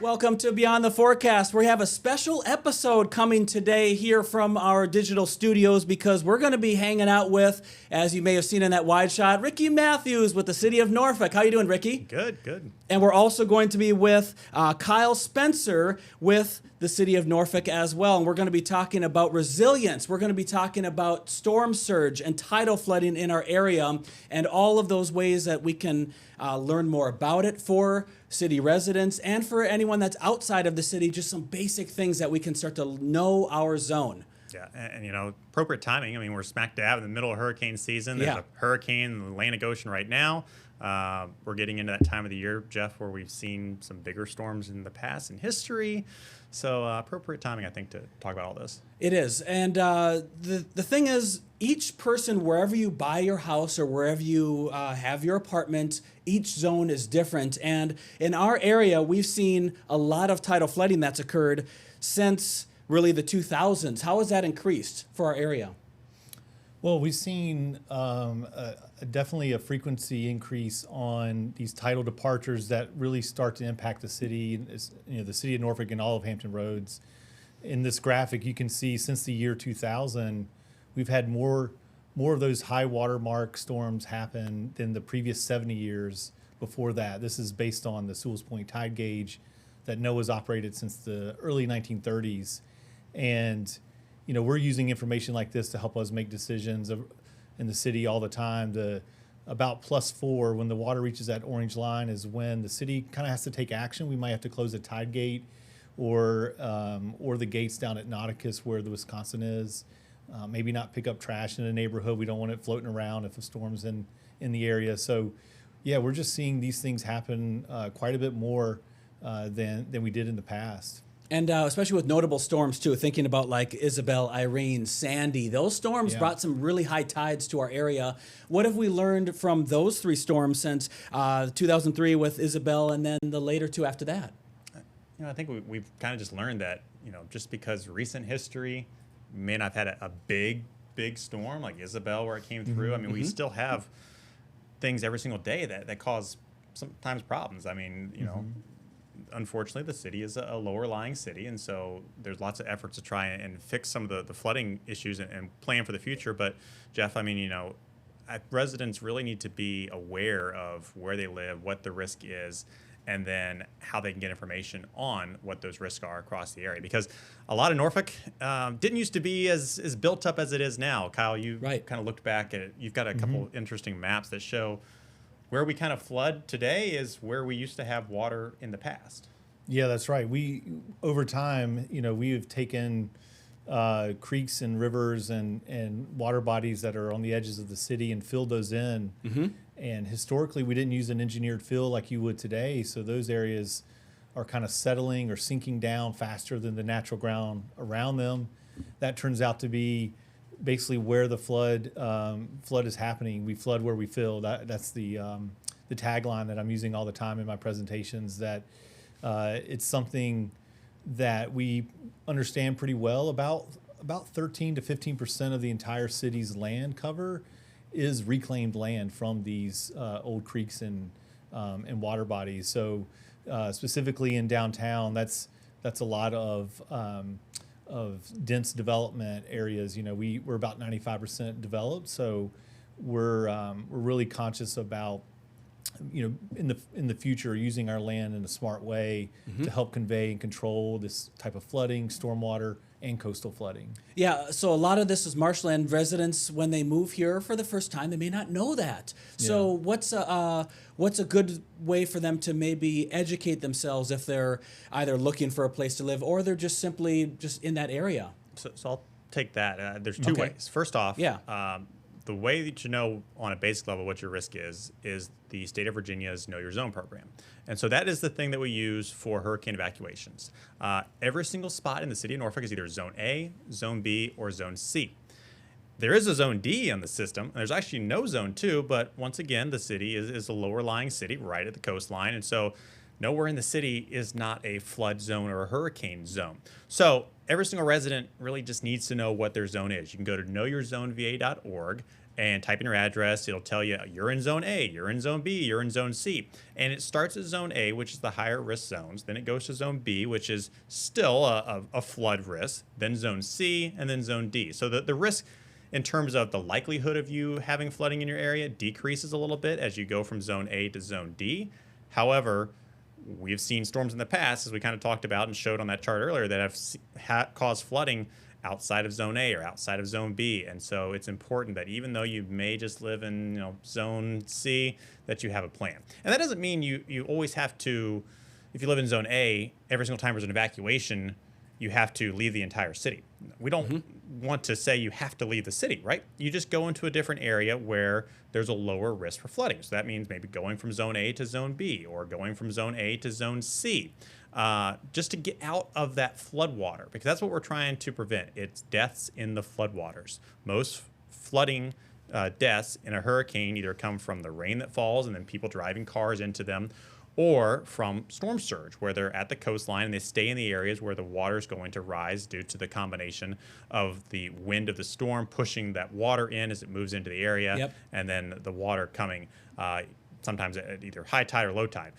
Welcome to Beyond the Forecast. We have a special episode coming today here from our digital studios because we're going to be hanging out with, as you may have seen in that wide shot, Ricky Matthews with the city of Norfolk. How you doing, Ricky? Good, good. And we're also going to be with Kyle Spencer with the city of Norfolk as well. And we're going to be talking about resilience. We're going to be talking about storm surge and tidal flooding in our area and all of those ways that we can learn more about it for city residents and for anyone that's outside of the city, just some basic things that we can start to know our zone. Yeah, and you know, appropriate timing. I mean, we're smack dab in the middle of hurricane season. There's a hurricane in the Atlantic Ocean right now. We're getting into that time of the year, Jeff, where we've seen some bigger storms in the past in history. So appropriate timing, I think, to talk about all this. It is. And the thing is, each person, wherever you buy your house or wherever you have your apartment, each zone is different. And in our area, we've seen a lot of tidal flooding that's occurred since really the 2000s. How has that increased for our area? Well, we've seen definitely a frequency increase on these tidal departures that really start to impact the city. You know, the city of Norfolk and all of Hampton Roads. In this graphic, you can see since the year 2000, we've had more of those high watermark storms happen than the previous 70 years before that. This is based on the Sewell's Point tide gauge that NOAA's operated since the early 1930s, and you know, we're using information like this to help us make decisions in the city all the time. About +4, when the water reaches that orange line, is when the city kind of has to take action. We might have to close the tide gate or the gates down at Nauticus where the Wisconsin is. Maybe not pick up trash in a neighborhood. We don't want it floating around if a storm's in the area. So, yeah, we're just seeing these things happen quite a bit more than we did in the past. And especially with notable storms, too, thinking about like Isabel, Irene, Sandy, those storms brought some really high tides to our area. What have we learned from those three storms since 2003 with Isabel and then the later two after that? You know, I think we've kind of just learned that, you know, just because recent history may not have had a big storm like Isabel where it came through, I mean, we still have things every single day that cause sometimes problems. I mean, you know, unfortunately, the city is a lower lying city, and so there's lots of efforts to try and fix some of the flooding issues and plan for the future. But Jeff, I mean, you know, residents really need to be aware of where they live, what the risk is, and then how they can get information on what those risks are across the area. Because a lot of Norfolk didn't used to be as built up as it is now. Kyle, you kind of looked back at it. You've got a couple interesting maps that show where we kind of flood today is where we used to have water in the past. Yeah, that's right. We, over time, you know, we have taken creeks and rivers and water bodies that are on the edges of the city and filled those in. And historically, we didn't use an engineered fill like you would today. So those areas are kind of settling or sinking down faster than the natural ground around them. That turns out to be basically where the flood is happening. We flood where we fill. That's the tagline that I'm using all the time in my presentations. That it's something that we understand pretty well. About 13 to 15% of the entire city's land cover is reclaimed land from these old creeks and water bodies. So specifically in downtown, that's a lot of dense development areas. You know, we're about 95% developed, so we're really conscious about, you know, in the future using our land in a smart way to help convey and control this type of flooding, stormwater, and coastal flooding. Yeah, so a lot of this is marshland residents. When they move here for the first time, they may not know that. So what's a good way for them to maybe educate themselves if they're either looking for a place to live or they're just simply just in that area? So I'll take that. There's two ways. First off, the way that you know on a basic level what your risk is the state of Virginia's Know Your Zone program. And so that is the thing that we use for hurricane evacuations. Every single spot in the city of Norfolk is either Zone A, Zone B, or Zone C. There is a Zone D on the system, and there's actually no Zone 2, but once again, the city is a lower lying city right at the coastline, and so nowhere in the city is not a flood zone or a hurricane zone. So every single resident really just needs to know what their zone is. You can go to knowyourzoneva.org, and type in your address. It'll tell you you're in zone A, you're in zone B, you're in zone C. And it starts at zone A, which is the higher risk zones. Then it goes to zone B, which is still a flood risk. Then zone C, and then zone D. So the risk in terms of the likelihood of you having flooding in your area decreases a little bit as you go from zone A to zone D. However, we've seen storms in the past, as we kind of talked about and showed on that chart earlier, that have caused flooding outside of zone A or outside of zone B. And so it's important that even though you may just live in zone C, that you have a plan. And that doesn't mean you always have to, if you live in zone A, every single time there's an evacuation, you have to leave the entire city. We don't want to say you have to leave the city, right? You just go into a different area where there's a lower risk for flooding. So that means maybe going from zone A to zone B, or going from zone A to zone C, just to get out of that flood water, because that's what we're trying to prevent. It's deaths in the floodwaters. Most flooding deaths in a hurricane either come from the rain that falls and then people driving cars into them, or from storm surge, where they're at the coastline and they stay in the areas where the water is going to rise due to the combination of the wind of the storm pushing that water in as it moves into the area, and then the water coming sometimes at either high tide or low tide.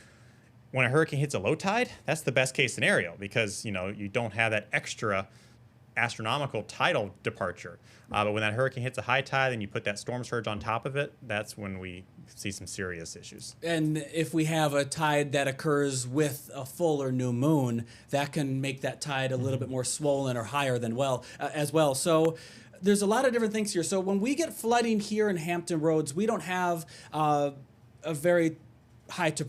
When a hurricane hits a low tide, that's the best case scenario, because you don't have that extra astronomical tidal departure. But when that hurricane hits a high tide and you put that storm surge on top of it, that's when we see some serious issues. And if we have a tide that occurs with a full or new moon, that can make that tide a little bit more swollen or higher than as well. So there's a lot of different things here. So when we get flooding here in Hampton Roads, we don't have a very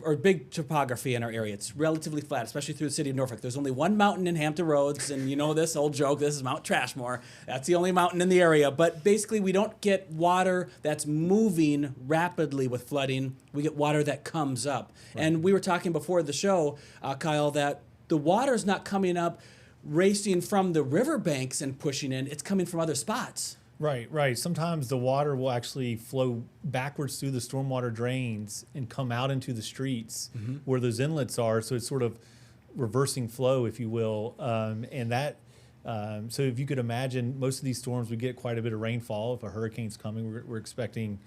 or big topography in our area. It's relatively flat, especially through the city of Norfolk. There's only one mountain in Hampton Roads, and you know this old joke, this is Mount Trashmore. That's the only mountain in the area. But basically, we don't get water that's moving rapidly with flooding. We get water that comes up. Right. And we were talking before the show, Kyle, that the water's not coming up racing from the riverbanks and pushing in. It's coming from other spots. Right. Sometimes the water will actually flow backwards through the stormwater drains and come out into the streets where those inlets are. So it's sort of reversing flow, if you will. And that, so if you could imagine, most of these storms, we get quite a bit of rainfall. If a hurricane's coming, we're expecting,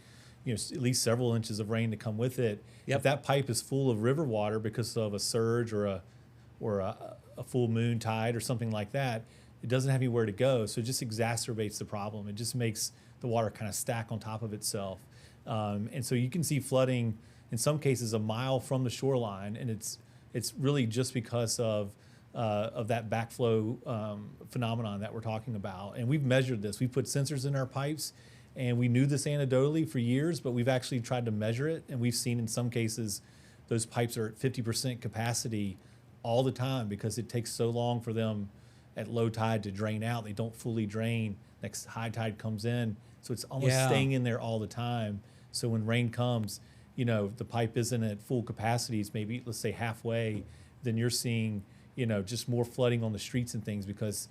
at least several inches of rain to come with it. If that pipe is full of river water because of a surge or a full moon tide or something like that, it doesn't have anywhere to go, so it just exacerbates the problem. It just makes the water kind of stack on top of itself. And so you can see flooding, in some cases, a mile from the shoreline, and it's really just because of that backflow phenomenon that we're talking about. And we've measured this. We've put sensors in our pipes, and we knew this anecdotally for years, but we've actually tried to measure it, and we've seen in some cases those pipes are at 50% capacity all the time because it takes so long for them at low tide to drain out. They don't fully drain. Next high tide comes in. So it's almost staying in there all the time. So when rain comes, the pipe isn't at full capacity. It's maybe, let's say, halfway. Then you're seeing, just more flooding on the streets and things because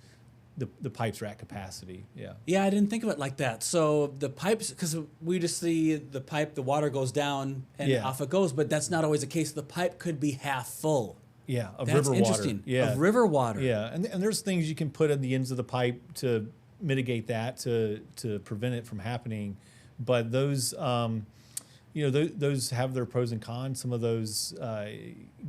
the pipes are at capacity. Yeah, I didn't think of it like that. So the pipes, because we just see the pipe, the water goes down and off it goes, but that's not always the case. The pipe could be half full. Yeah, of That's river interesting. water. Yeah, of river water. Yeah, and there's things you can put in the ends of the pipe to mitigate that, to prevent it from happening. But those, those have their pros and cons. Some of those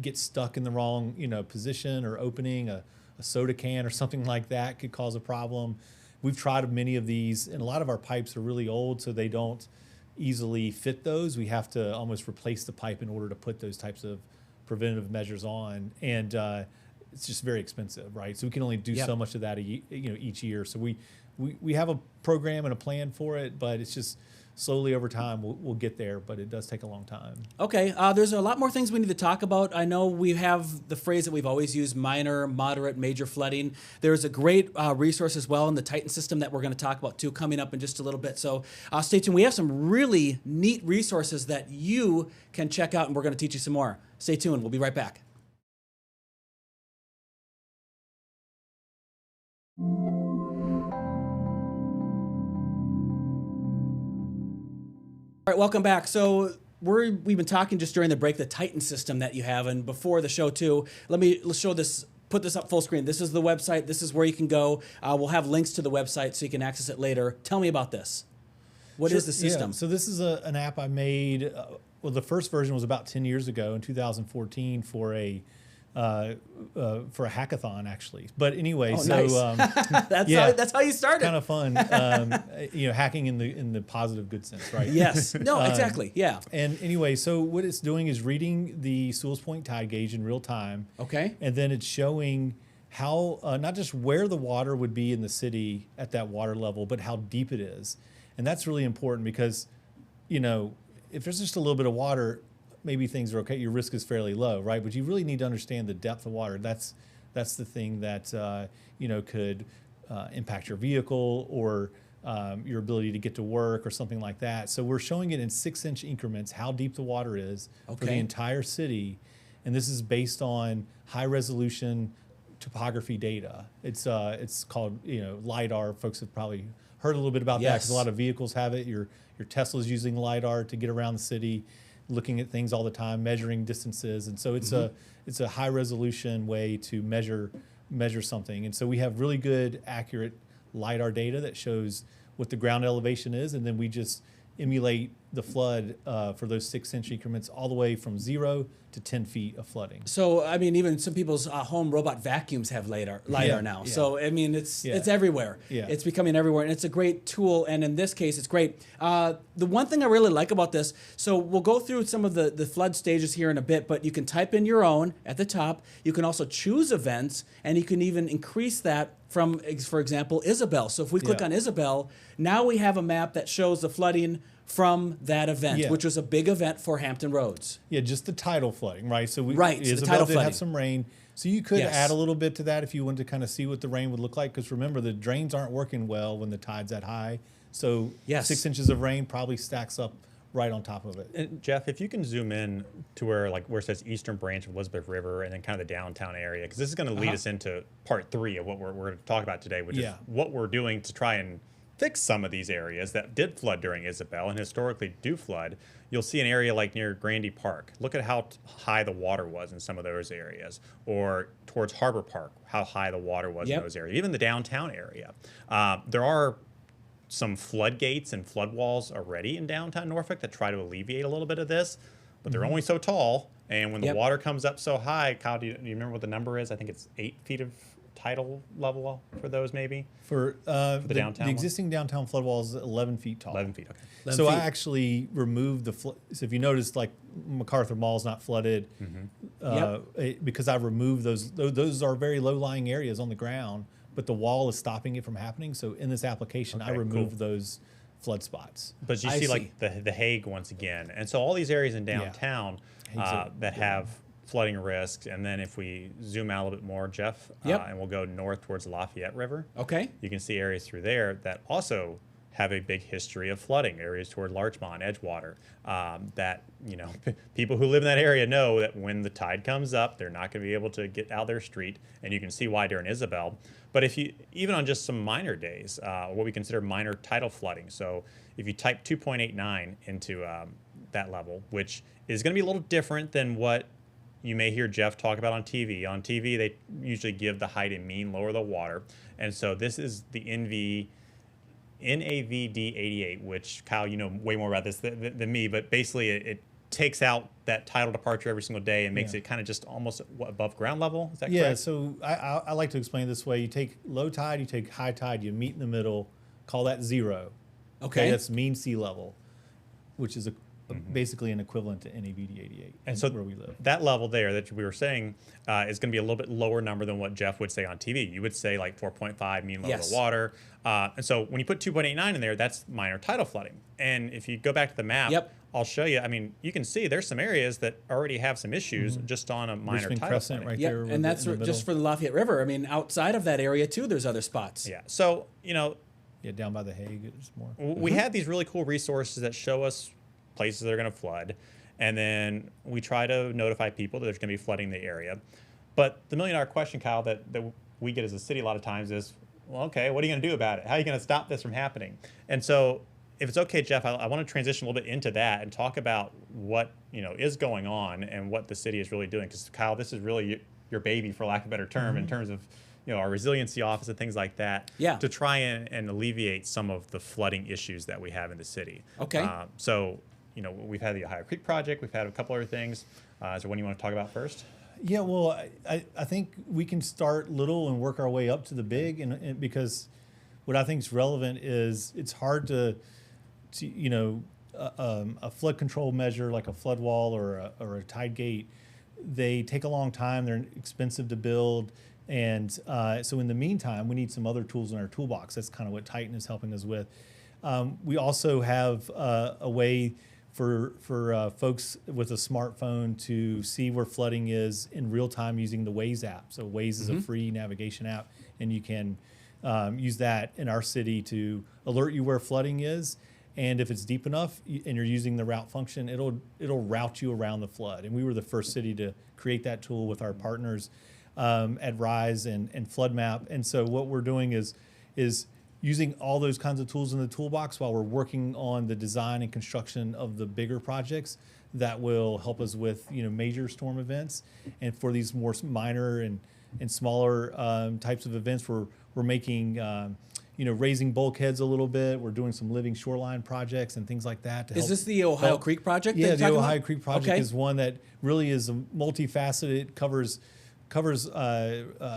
get stuck in the wrong, position or opening. A soda can or something like that could cause a problem. We've tried many of these, and a lot of our pipes are really old, so they don't easily fit those. We have to almost replace the pipe in order to put those types of preventative measures on, and it's just very expensive, right? So we can only do so much of that each year. So we have a program and a plan for it, but it's just slowly over time we'll get there, but it does take a long time. Okay, there's a lot more things we need to talk about. I know we have the phrase that we've always used: minor, moderate, major flooding. There's a great resource as well in the Titan system that we're going to talk about too, coming up in just a little bit. So stay tuned. We have some really neat resources that you can check out, and we're going to teach you some more. Stay tuned. We'll be right back. All right, welcome back. So we've been talking just during the break, the Titan system that you have, and before the show too. Let's show this. Put this up full screen. This is the website. This is where you can go. We'll have links to the website so you can access it later. Tell me about this. What is the Yeah, system? so this is an app I made. Well, the first version was about 10 years ago in 2014 for a hackathon, actually. But anyway, Nice. That's how you started. kind of fun. Hacking in the positive good sense, right? Yes. No, exactly. Yeah. And anyway, so what it's doing is reading the Sewell's Point tide gauge in real time. Okay. And then it's showing how, not just where the water would be in the city at that water level, but how deep it is. And that's really important because, if there's just a little bit of water, maybe things are okay. Your risk is fairly low, right? But you really need to understand the depth of water. That's the thing that, could impact your vehicle or your ability to get to work or something like that. So we're showing it in 6-inch increments, how deep the water is for the entire city. And this is based on high resolution topography data. It's called, LiDAR. Folks have probably heard a little bit about that because a lot of vehicles have it. Your Tesla's using LiDAR to get around the city, looking at things all the time, measuring distances. And so it's a high resolution way to measure something. And so we have really good, accurate LiDAR data that shows what the ground elevation is, and then we just emulate the flood for those 6-inch increments all the way from 0 to 10 feet of flooding. So, I mean, even some people's home robot vacuums have LiDAR now. Yeah. So, I mean, it's everywhere. Yeah. It's becoming everywhere, and it's a great tool, and in this case, it's great. The one thing I really like about this, so we'll go through some of the flood stages here in a bit, but you can type in your own at the top. You can also choose events, and you can even increase that from, for example, Isabel. So if we click on Isabel, now we have a map that shows the flooding from that event, which was a big event for Hampton Roads. Yeah, just the tidal flooding, right? So the Isabel tidal did flooding. have some rain. So you could add a little bit to that if you wanted to kind of see what the rain would look like. Because remember, the drains aren't working well when the tide's that high. So 6 inches of rain probably stacks up right on top of it. And Jeff, if you can zoom in to where it says eastern branch of Elizabeth River and then kind of the downtown area, because this is going to lead us into part 3 of what we're going to talk about today, which is what we're doing to try and fix some of these areas that did flood during Isabel and historically do flood. You'll see an area like near Grandy Park. Look at how high the water was in some of those areas. Or towards Harbor Park, how high the water was in those areas. Even the downtown area. There are some floodgates and flood walls already in downtown Norfolk that try to alleviate a little bit of this, but they're only so tall. And when the water comes up so high, Kyle, do you remember what the number is? I think it's 8 feet of tidal level for those, maybe? For the downtown the existing downtown flood wall is 11 feet tall. 11 feet, okay. 11 So feet. I actually removed the so if you notice, like MacArthur Mall's not flooded because I removed those. Those are very low-lying areas on the ground, but the wall is stopping it from happening. So in this application, I removed those flood spots. But you see like the Hague once again. And so all these areas in downtown that have flooding risks. And then if we zoom out a little bit more, Jeff, and we'll go north towards Lafayette River. Okay. You can see areas through there that also have a big history of flooding, areas toward Larchmont, Edgewater, that, people who live in that area know that when the tide comes up, they're not going to be able to get out their street. And you can see why during Isabel. But if you, even on just some minor days, what we consider minor tidal flooding. So if you type 2.89 into that level, which is going to be a little different than what you may hear Jeff talk about on TV. On TV, they usually give the height and mean, lower the water. And so this is the NAVD88, which, Kyle, you know way more about this than me, but basically it takes out that tidal departure every single day and makes it kind of just almost above ground level. Is that correct? Yeah, so I like to explain it this way. You take low tide, you take high tide, you meet in the middle, call that 0. Okay. That's mean sea level, which is basically an equivalent to NAVD88. And so where we live. That level there that we were saying is going to be a little bit lower number than what Jeff would say on TV. You would say like 4.5 mean level of water. And so when you put 2.89 in there, that's minor tidal flooding. And if you go back to the map, I'll show you. I mean, you can see there's some areas that already have some issues just on a minor Richmond tidal Crescent flooding. right Yeah, there. and that's just for the Lafayette River. I mean, outside of that area too, there's other spots. Yeah. So, Yeah, down by the Hague, it's more. we have these really cool resources that show us places that are going to flood. And then we try to notify people that there's going to be flooding in the area. But the $1 million question, Kyle, that we get as a city a lot of times is, well, okay, what are you going to do about it? How are you going to stop this from happening? And so if it's okay, Jeff, I want to transition a little bit into that and talk about what is going on and what the city is really doing. Because, Kyle, this is really your baby, for lack of a better term, in terms of our resiliency office and things like that, Yeah. to try and alleviate some of the flooding issues that we have in the city. Okay. So, we've had the Ohio Creek project, we've had a couple other things. Is there one you want to talk about first? Yeah, well, I think we can start little and work our way up to the big, and because what I think is relevant is it's hard to a flood control measure like a flood wall or a tide gate. They take a long time. They're expensive to build, and so in the meantime, we need some other tools in our toolbox. That's kind of what Titan is helping us with. We also have a way for folks with a smartphone to see where flooding is in real time using the Waze app. So Waze is a free navigation app, and you can use that in our city to alert you where flooding is. And if it's deep enough and you're using the route function, it'll route you around the flood. And we were the first city to create that tool with our partners at Rise and Flood Map. And so what we're doing is using all those kinds of tools in the toolbox while we're working on the design and construction of the bigger projects that will help us with major storm events. And for these more minor and smaller types of events, we're making raising bulkheads a little bit. We're doing some living shoreline projects and things like that. Is this the Ohio Creek project? Yeah, that the you're talking Ohio about? Creek project Okay. is one that really is multifaceted. It covers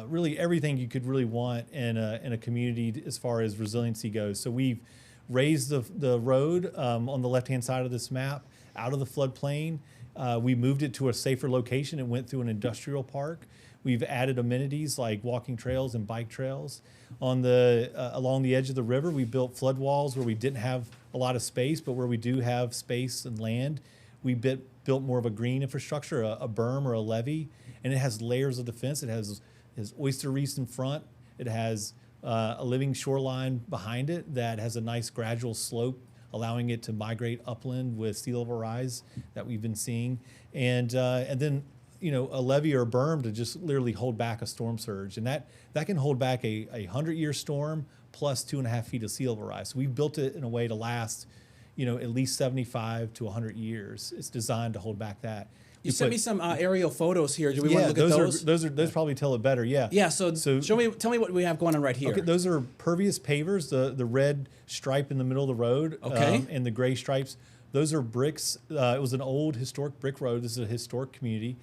really everything you could really want in a community as far as resiliency goes. So we've raised the road on the left-hand side of this map out of the floodplain. We moved it to a safer location. It went through an industrial park. We've added amenities like walking trails and bike trails. On along the edge of the river, we built flood walls where we didn't have a lot of space, but where we do have space and land, we built more of a green infrastructure, a berm or a levee, and it has layers of defense. It has oyster reefs in front. It has a living shoreline behind it that has a nice gradual slope, allowing it to migrate upland with sea level rise that we've been seeing, and then a levee or a berm to just literally hold back a storm surge, and that can hold back a 100-year storm plus 2.5 feet of sea level rise. So we've built it in a way to last, at least 75 to 100 years. It's designed to hold back that. You sent me some aerial photos here. Do we want to look at those? Those probably tell it better. Yeah. Yeah. So tell me what we have going on right here. Okay, those are pervious pavers. The red stripe in the middle of the road. Okay. And the gray stripes. Those are bricks. It was an old historic brick road. This is a historic community.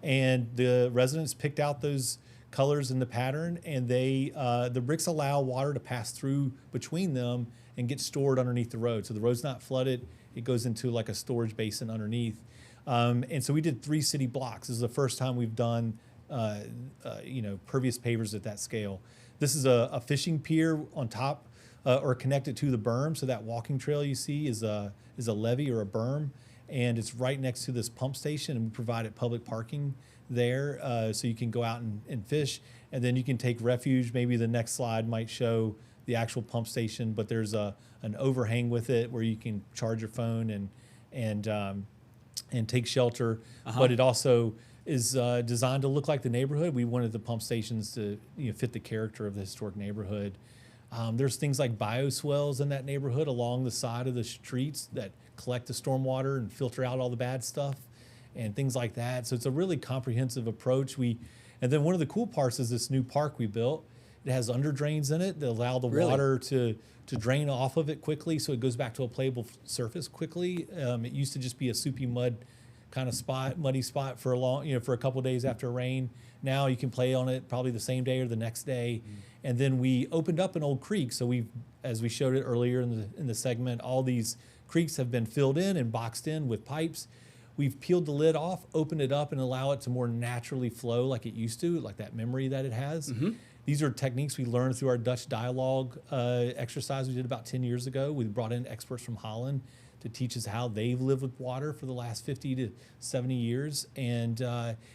And the residents picked out those colors in the pattern, and the bricks allow water to pass through between them and get stored underneath the road. So the road's not flooded. It goes into like a storage basin underneath. And so we did 3 city blocks. This is the first time we've done pervious pavers at that scale. This is a fishing pier on top or connected to the berm. So that walking trail you see is a levee or a berm, and it's right next to this pump station, and we provided public parking there, so you can go out and fish, and then you can take refuge. Maybe the next slide might show the actual pump station, but there's an overhang with it where you can charge your phone and take shelter. But it also is designed to look like the neighborhood. We wanted the pump stations to fit the character of the historic neighborhood. There's things like bioswales in that neighborhood along the side of the streets that collect the stormwater and filter out all the bad stuff and things like that. So it's a really comprehensive approach. And then one of the cool parts is this new park we built. It has under drains in it that allow the water to drain off of it quickly, so it goes back to a playable surface quickly. It used to just be a soupy mud kind of muddy spot for for a couple of days after rain. Now you can play on it probably the same day or the next day. And then we opened up an old creek. So as we showed it earlier in the segment, all these creeks have been filled in and boxed in with pipes. We've peeled the lid off, opened it up, and allow it to more naturally flow like it used to, like that memory that it has. These are techniques we learned through our Dutch dialogue exercise we did about 10 years ago. We brought in experts from Holland to teach us how they've lived with water for the last 50 to 70 years. And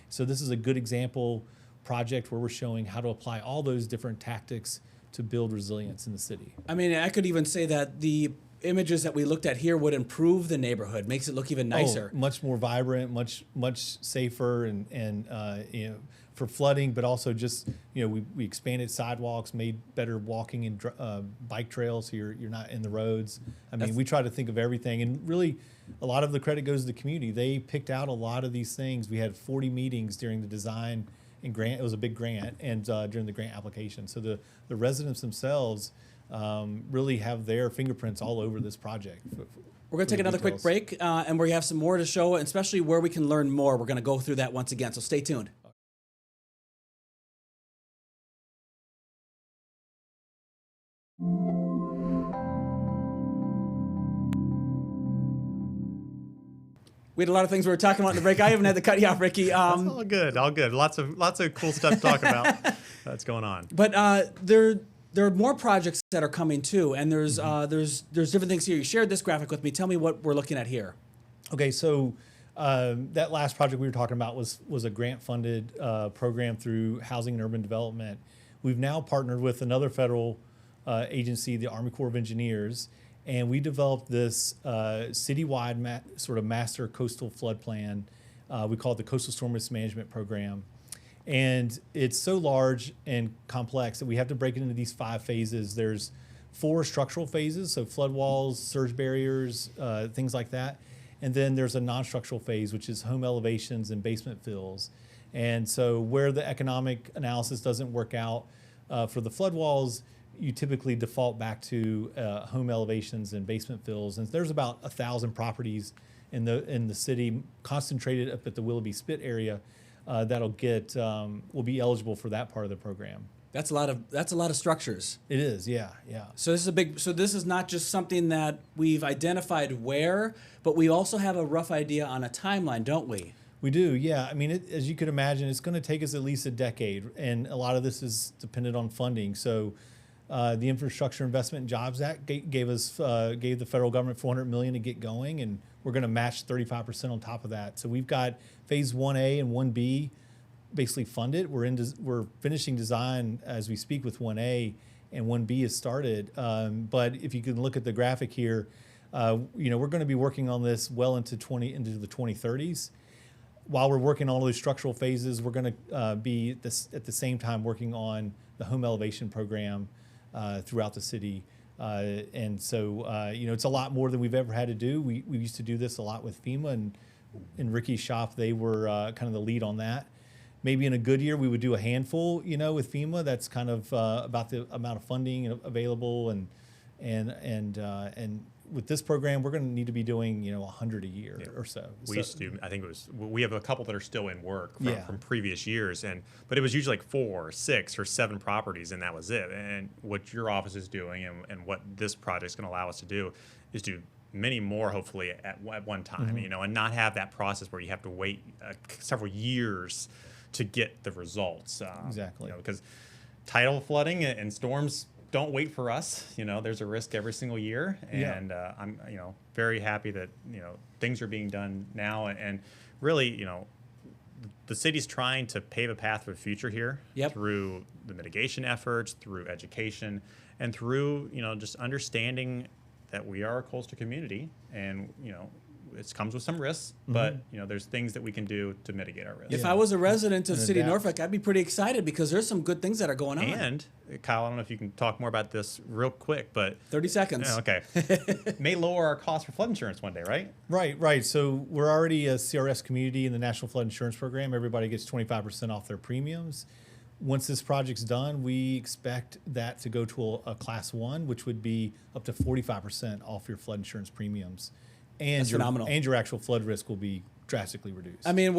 so this is a good example project where we're showing how to apply all those different tactics to build resilience in the city. I mean, I could even say that the images that we looked at here would improve the neighborhood, makes it look even nicer. Much more vibrant, much safer, and for flooding, but also just we expanded sidewalks, made better walking and bike trails, so you're not in the roads. I mean, we try to think of everything, and really a lot of the credit goes to the community. They picked out a lot of these things. We had 40 meetings during the design and grant. It was a big grant, and during the grant application, so the residents themselves really have their fingerprints all over this project. We're going to take another quick break, and we have some more to show, especially where we can learn more. We're going to go through that once again, so stay tuned. We had a lot of things we were talking about in the break. I haven't had to cut you off, Ricky. That's all good, all good. Lots of cool stuff to talk about that's going on. But there are more projects that are coming too, and there's different things here. You shared this graphic with me. Tell me what we're looking at here. Okay, so that last project we were talking about was a grant-funded program through Housing and Urban Development. We've now partnered with another federal agency, the Army Corps of Engineers, and we developed this citywide sort of master coastal flood plan. We call it the Coastal Storm Risk Management Program. And it's so large and complex that we have to break it into these 5 phases. There's 4 structural phases, so flood walls, surge barriers, things like that. And then there's a non-structural phase, which is home elevations and basement fills. And so where the economic analysis doesn't work out for the flood walls, you typically default back to home elevations and basement fills. And there's about 1,000 properties in the city concentrated up at the Willoughby Spit area that'll will be eligible for that part of the program. That's a lot of structures. It is, yeah. So this is not just something that we've identified where, but we also have a rough idea on a timeline, don't we? We do, yeah. I mean, as you could imagine, it's going to take us at least a decade, and a lot of this is dependent on funding. So the Infrastructure Investment and Jobs Act gave the federal government $400 million to get going, and we're going to match 35% on top of that. So we've got phase 1A and 1B basically funded. We're finishing design as we speak with 1A, and 1B is started. But if you can look at the graphic here, we're going to be working on this well into the 2030s. While we're working on all those structural phases, we're going to be at the same time working on the home elevation program throughout the city. And so, it's a lot more than we've ever had to do. We used to do this a lot with FEMA, and in Ricky's shop, they were kind of the lead on that. Maybe in a good year, we would do a handful, with FEMA. That's kind of about the amount of funding available, and with this program, we're going to need to be doing 100 a year or so. We used to do, I think we have a couple that are still in work from previous years, but it was usually like 4, 6, or 7 properties, and that was it. And what your office is doing, and what this project is going to allow us to do, is do many more, hopefully, at one time. And not have that process where you have to wait several years to get the results. Exactly. Because tidal flooding and storms don't wait for us. There's a risk every single year, and I'm very happy that things are being done now, and really the city's trying to pave a path for the future here through the mitigation efforts, through education, and through just understanding that we are a coastal community, and it comes with some risks, but there's things that we can do to mitigate our risks. If I was a resident of the city of Norfolk, I'd be pretty excited because there's some good things that are going on. And Kyle, I don't know if you can talk more about this real quick, but 30 seconds. Okay, may lower our cost for flood insurance one day, right? Right. So we're already a CRS community in the National Flood Insurance Program. Everybody gets 25% off their premiums. Once this project's done, we expect that to go to a class 1, which would be up to 45% off your flood insurance premiums. And phenomenal. And your actual flood risk will be drastically reduced. I mean,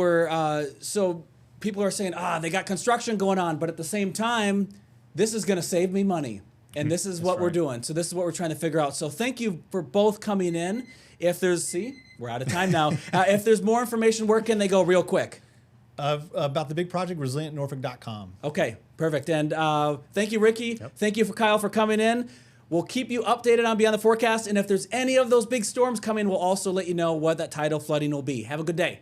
so people are saying, they got construction going on, but at the same time, this is going to save me money. And this is what we're doing. So this is what we're trying to figure out. So thank you for both coming in. If there's, we're out of time now. If there's more information, where can they go real quick? About the big project, resilientnorfolk.com. Okay, perfect. And thank you, Ricky. Yep. Thank you, Kyle, for coming in. We'll keep you updated on Beyond the Forecast. And if there's any of those big storms coming, we'll also let you know what that tidal flooding will be. Have a good day.